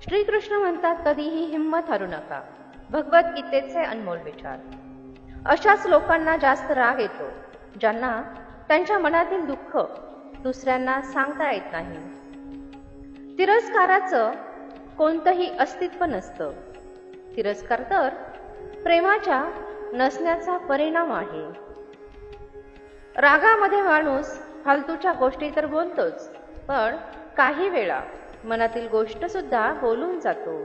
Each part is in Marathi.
श्रीकृष्ण म्हणतात, कधीही हिंमत हरू नका. भगवद्गीतेचे अनमोल विचार. अशाच लोकांना जास्त राग येतो ज्यांना त्यांच्या मनातील दुःख दुसऱ्यांना सांगता येत नाही. तिरस्काराचं कोणतंही अस्तित्व नसतं. तिरस्कार तर प्रेमाच्या नसण्याचा परिणाम आहे. रागामध्ये माणूस फालतूच्या गोष्टी तर बोलतोच, पण काही वेळा मनातील गोष्ट सुद्धा बोलून जातो.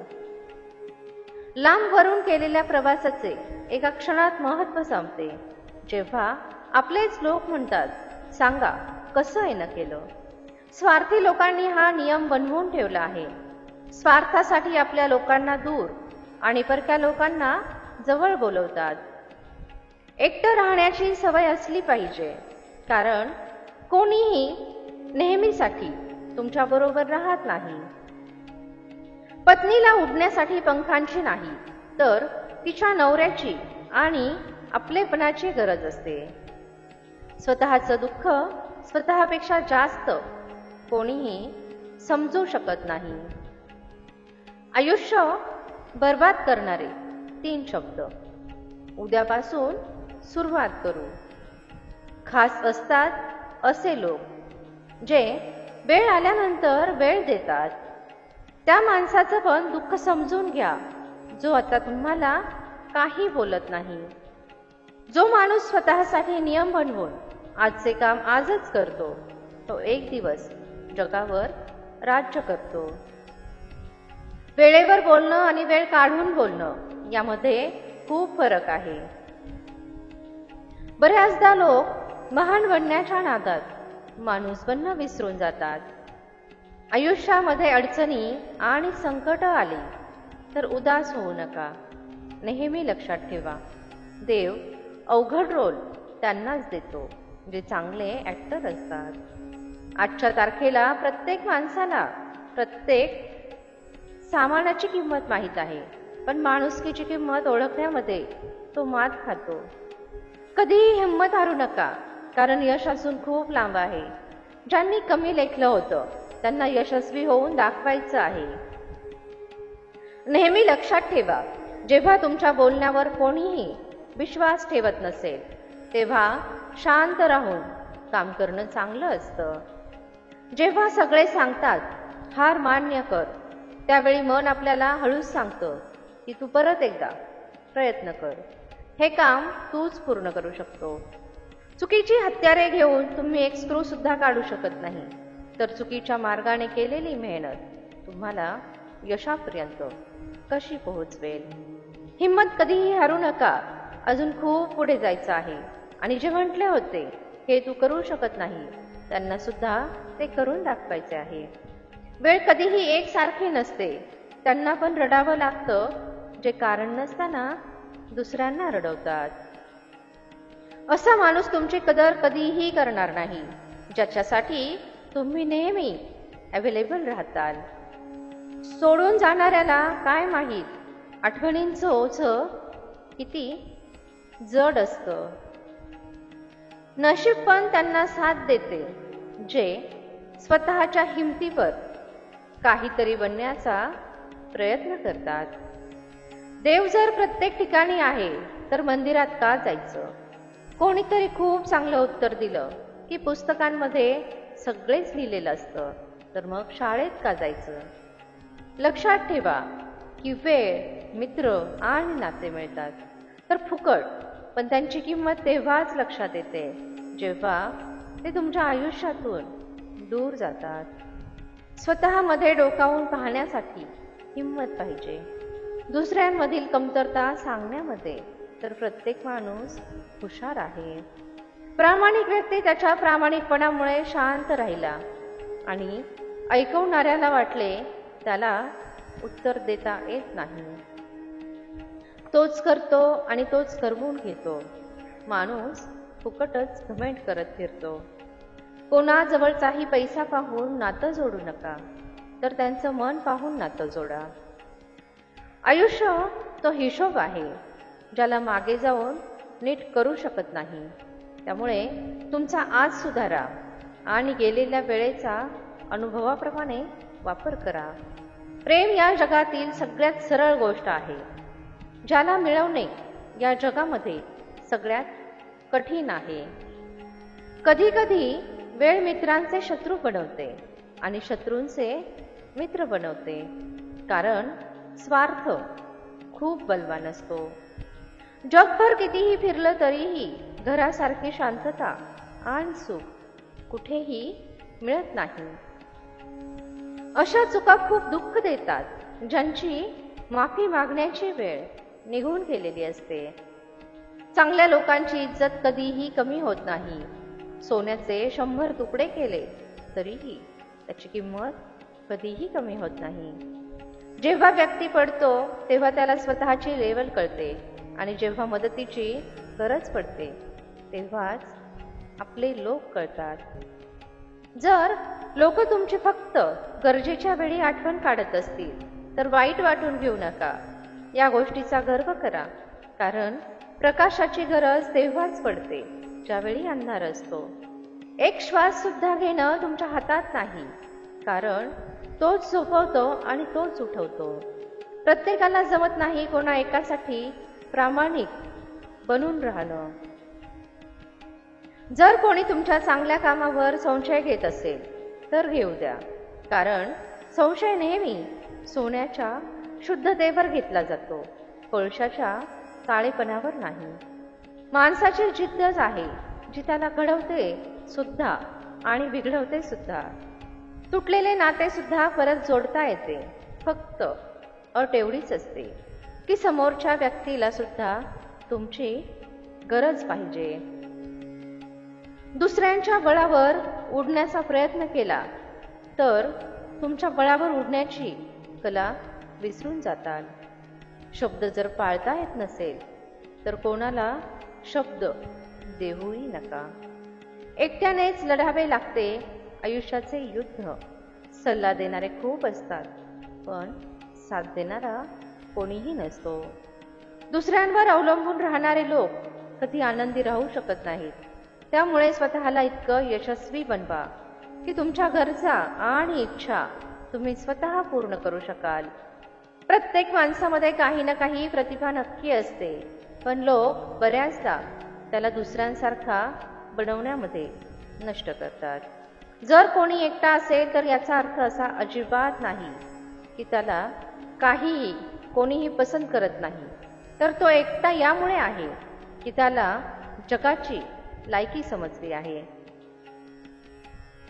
लांबवरून केलेल्या प्रवासाचे एका क्षणात महत्त्व संपते, जेव्हा आपलेच लोक म्हणतात, सांगा कसं येणं केलं. स्वार्थी लोकांनी हा नियम बनवून ठेवला आहे. स्वार्थासाठी आपल्या लोकांना दूर आणि परक्या लोकांना जवळ बोलवतात. एकटं राहण्याची सवय असली पाहिजे, कारण कोणीही नेहमीसाठी तुमच्या बरोबर राहत नाही. पत्नीला उडण्यासाठी पंखांची नाही, तर तिच्या नवऱ्याची आणि आपलेपणाची गरज असते. स्वतःचं दुःख स्वतःपेक्षा जास्त कोणीही समजू शकत नाही. आयुष्य बर्बाद करणारे 3 शब्द. उद्यापासून सुरुवात करू. खास असतात असे लोक जे वेळ आल्यानंतर वेळ देतात. त्या माणसाचं पण दुःख समजून घ्या, जो आता तुम्हाला काही बोलत नाही. जो माणूस स्वतःसाठी नियम बनवून आजचे काम आजच करतो, तो एक दिवस जगावर राज्य करतो. वेळेवर बोलणं आणि वेळ काढून बोलणं यामध्ये खूप फरक आहे. बऱ्याचदा लोक महान बनण्याच्या नादात माणूस बनणं विसरून जातात. आयुष्यामध्ये अडचणी आणि संकट आली तर उदास होऊ नका. नेहमी लक्षात ठेवा, देव अवघड रोल त्यांनाच देतो जे चांगले ॲक्टर असतात. आजच्या तारखेला प्रत्येक माणसाला प्रत्येक सामानाची किंमत माहीत आहे, पण माणुसकीची किंमत ओळखण्यामध्ये तो मात खातो. कधीही हिंमत हारू नका, कारण यश असून खूप लांब आहे. ज्यांनी कमी लेखलं होतं त्यांना यशस्वी होऊन दाखवायचं आहे. नेहमी लक्षात ठेवा, जेव्हा तुमच्या बोलण्यावर कोणीही विश्वास ठेवत नसेल, तेव्हा शांत राहून काम करणं चांगलं असतं. जेव्हा सगळे सांगतात हार मान्य कर, त्यावेळी मन आपल्याला हळूच सांगतं की तू परत एकदा प्रयत्न कर. हे काम तूच पूर्ण करू शकतो. चुकीची हत्यारे घेऊन तुम्ही एक स्क्रू सुद्धा काढू शकत नाही, तर चुकीच्या मार्गाने केलेली मेहनत तुम्हाला यशापर्यंत कशी पोहोचवेल. हिम्मत कधीही हारू नका. अजून खूप पुढे जायचं आहे. आणि जे म्हटले होते हे तू करू शकत नाही, त्यांना सुद्धा ते करून दाखवायचे आहे. वेळ कधीही एकसारखी नसते. त्यांना पण रडावं लागतं जे कारण नसताना दुसऱ्यांना रडवतात. असा माणूस तुमची कदर कधीही करणार नाही, ज्याच्यासाठी तुम्ही नेहमी अवेलेबल राहताल. सोडून जाणाऱ्याला काय माहीत आठवणींचं ओझं किती जड असतं. नशीब पण त्यांना साथ देते जे स्वतःच्या हिमतीवर काहीतरी बनण्याचा प्रयत्न करतात. देव जर प्रत्येक ठिकाणी आहे तर मंदिरात का जायचं. कोणीतरी खूप चांगलं उत्तर दिलं की पुस्तकांमध्ये सगळेच लिहिलेलं असतं, तर मग शाळेत का जायचं. लक्षात ठेवा की वेळ, मित्र आणि नाते मिळतात तर फुकट, पण त्यांची किंमत तेव्हाच लक्षात येते जेव्हा ते तुमच्या आयुष्यातून दूर जातात. स्वतःमध्ये डोकावून पाहण्यासाठी हिंमत पाहिजे. दुसऱ्यांमधील कमतरता सांगण्यामध्ये तर प्रत्येक माणूस हुशार आहे. प्रामाणिक व्यक्ती त्याच्या प्रामाणिकपणामुळे शांत राहिला आणि ऐकवणाऱ्याला वाटले त्याला उत्तर देता येत नाही. तोच करतो आणि तोच करवून घेतो. माणूस फुकटच कमेंट करत फिरतो. कोणाजवळचाही पैसा पाहून नातं जोडू नका, तर त्यांचं मन पाहून नातं जोडा. आयुष्य तो हिशोब आहे ज्याला मागे जाऊन नीट करू शकत नाही. त्यामुळे तुमचा आज सुधारा आणि गेलेल्या वेळेचा अनुभवाप्रमाणे वापर करा. प्रेम या जगातील सगळ्यात सरळ गोष्ट आहे, ज्याला मिळवणे या जगामध्ये सगळ्यात कठीण आहे. कधी कधी वेळ मित्रांचे शत्रू बनवते आणि शत्रूंचे मित्र बनवते, कारण स्वार्थ खूप बलवान असतो. जगभर कितीही फिरलं तरीही घरासारखी शांतता आणि सुख कुठेही मिळत नाही. अशा चुका खूप दुःख देतात, ज्यांची माफी मागण्याची वेळ निघून गेलेली असते. चांगल्या लोकांची इज्जत कधीही कमी होत नाही. सोन्याचे 100 तुकडे केले तरीही त्याची किंमत कधीही कमी होत नाही. जेव्हा व्यक्ती पडतो तेव्हा त्याला स्वतःची लेवल कळते आणि जेव्हा मदतीची गरज पडते तेव्हाच आपले लोक कळतात. जर लोक तुमची फक्त गरजेच्या वेळी आठवण काढत असतील तर वाईट वाटून घेऊ नका. या गोष्टीचा गर्व करा, कारण प्रकाशाची गरज तेव्हाच पडते ज्यावेळी अंधार असतो. एक श्वास सुद्धा घेणं तुमच्या हातात नाही, कारण तोच झोपवतो आणि तोच उठवतो. प्रत्येकाला जमत नाही कोणा एकासाठी प्रामाणिक बनून राहणं. जर कोणी तुमच्या चांगल्या कामावर संशय घेत असेल तर घेऊ द्या, कारण संशय नेहमी सोन्याच्या शुद्धतेवर घेतला जातो, कोळशाच्या काळेपणावर नाही. माणसाची जिद्दच आहे जी त्याला घडवते सुद्धा आणि बिघडवते सुद्धा. तुटलेले नाते सुद्धा परत जोडता येते, फक्त अट एवढीच असते की समोरच्या व्यक्तीला सुद्धा तुमची गरज पाहिजे. दुसऱ्यांच्या बळावर उडण्याचा प्रयत्न केला तर तुमच्या बळावर उडण्याची कला विसरून जाताल. शब्द जर पाळता येत नसेल तर कोणाला शब्द देऊही नका. एकट्यानेच लढावे लागते आयुष्याचे युद्ध. सल्ला देणारे खूप असतात, पण साथ देणारा कोणीही नसतो. दुसऱ्यांवर अवलंबून राहणारे लोक कधी आनंदी राहू शकत नाहीत. त्यामुळे स्वतःला इतकं यशस्वी बनवा की तुमच्या गरजा आणि इच्छा तुम्ही स्वतः पूर्ण करू शकाल. प्रत्येक माणसामध्ये काही ना काही प्रतिभा नक्की असते, पण लोक बऱ्याचदा त्याला दुसऱ्यांसारखा बनवण्यामध्ये नष्ट करतात. जर कोणी एकटा असेल तर याचा अर्थ असा अजिबात नाही की त्याला काहीही कोणीही पसंत करत नाही, तर तो एकटा यामुळे आहे की त्याला जगाची लायकी समजली आहे.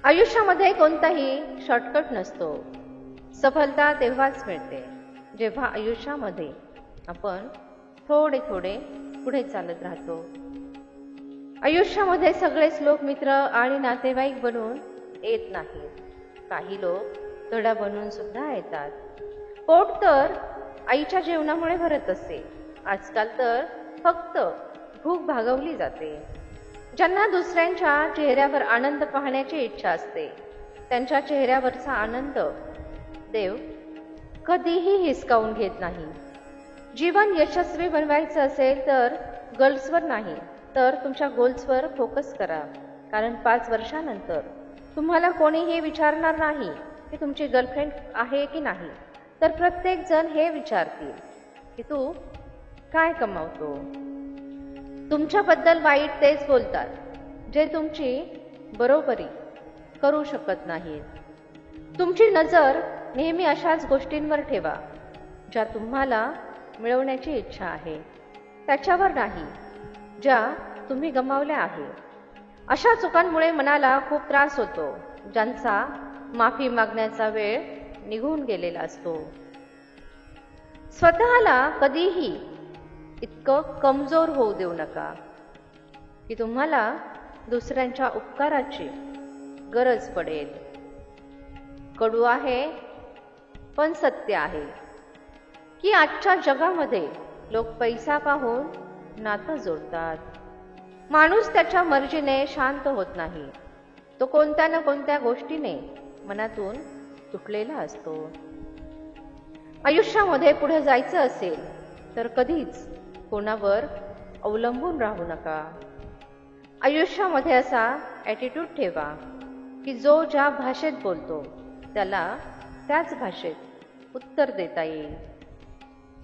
आयुष्यामध्ये कोणताही शॉर्टकट नसतो. सफलता तेव्हाच मिळते जेव्हा आयुष्यामध्ये आपण थोडे थोडे पुढे चालत राहतो. आयुष्यामध्ये सगळेच लोक मित्र आणि नातेवाईक बनून येत नाहीत. काही लोक धडा बनून सुद्धा येतात. पोट तर आईच्या जेवणामुळे भरत असते. आजकाल तर फक्त भूक भागवली जाते. ज्यांना दुसऱ्यांच्या चेहऱ्यावर आनंद पाहण्याची इच्छा असते, त्यांच्या चेहऱ्यावरचा आनंद देव कधीही हिसकावून घेत नाही. जीवन यशस्वी बनवायचं असेल तर गर्ल्सवर नाही तर तुमच्या गोल्सवर फोकस करा, कारण 5 वर्षानंतर तुम्हाला कोणीही विचारणार नाही की तुमची गर्लफ्रेंड आहे की नाही, तर प्रत्येक जण हे विचारतील की तू काय कमावतो. तुमच्याबद्दल वाईट तेच बोलतात जे तुमची बरोबरी करू शकत नाहीत. तुमची नजर नेहमी अशाच गोष्टींवर ठेवा ज्या तुम्हाला मिळवण्याची इच्छा आहे, त्याच्यावर नाही ज्या तुम्ही गमावल्या आहे. अशा चुकांमुळे मनाला खूप त्रास होतो, ज्यांचा माफी मागण्याचा वेळ निघून गेलेला असतो. स्वतःला कधीही इतकं कमजोर होऊ देऊ नका की तुम्हाला दुसऱ्यांच्या उपकाराची गरज पडेल. कडू आहे पण सत्य आहे की आजच्या जगामध्ये लोक पैसा पाहून नातं जोडतात. माणूस त्याच्या मर्जीने शांत होत नाही. तो कोणत्या ना कोणत्या गोष्टीने मनातून तुटलेला असतो. आयुष्यामध्ये पुढे जायचं असेल तर कधीच कोणावर अवलंबून राहू नका. आयुष्यामध्ये असा ॲटिट्यूड ठेवा की जो ज्या भाषेत बोलतो त्याला त्याच भाषेत उत्तर देता येईल.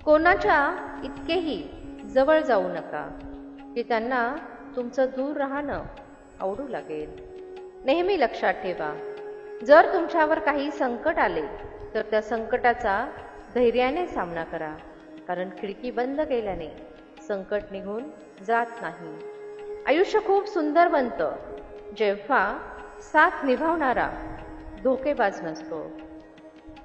कोणाच्या इतकेही जवळ जाऊ नका की त्यांना तुमचं दूर राहणं आवडू लागेल. नेहमी लक्षात ठेवा, जर तुमच्यावर काही संकट आले तर त्या संकटाचा धैर्याने सामना करा, कारण खिडकी बंद केल्याने संकट निघून जात नाही. आयुष्य खूप सुंदर बनतं जेव्हा साथ निभावणारा धोकेबाज नसतो.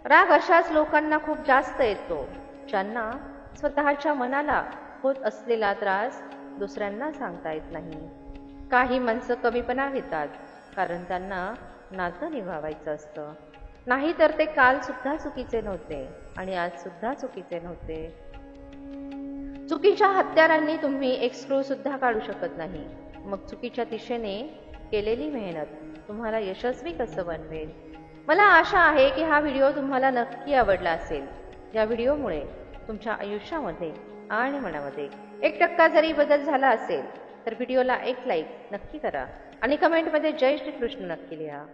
राग अशाच लोकांना खूप जास्त येतो ज्यांना स्वतःच्या मनाला होत असलेला त्रास दुसऱ्यांना सांगता येत नाही. काही माणसं कमीपणा घेतात कारण त्यांना नातं निभावायचं असतं. नाही तर ते काल सुद्धा चुकीचे नव्हते आणि आज सुद्धा चुकीचे नव्हते. चुकीच्या हत्यारांनी तुम्ही एक स्क्रू सुद्धा काढू शकत नाही. मग चुकीच्या दिशेने केलेली मेहनत तुम्हाला यशस्वी कसं बनवेल? मला आशा आहे की हा व्हिडिओ तुम्हाला नक्की आवडला असेल. या व्हिडिओमुळे तुमच्या आयुष्यामध्ये आणि मनामध्ये 1% जरी बदल झाला असेल तर व्हिडिओला एक लाईक नक्की करा आणि कमेंटमध्ये जय श्री कृष्ण नक्की लिहा.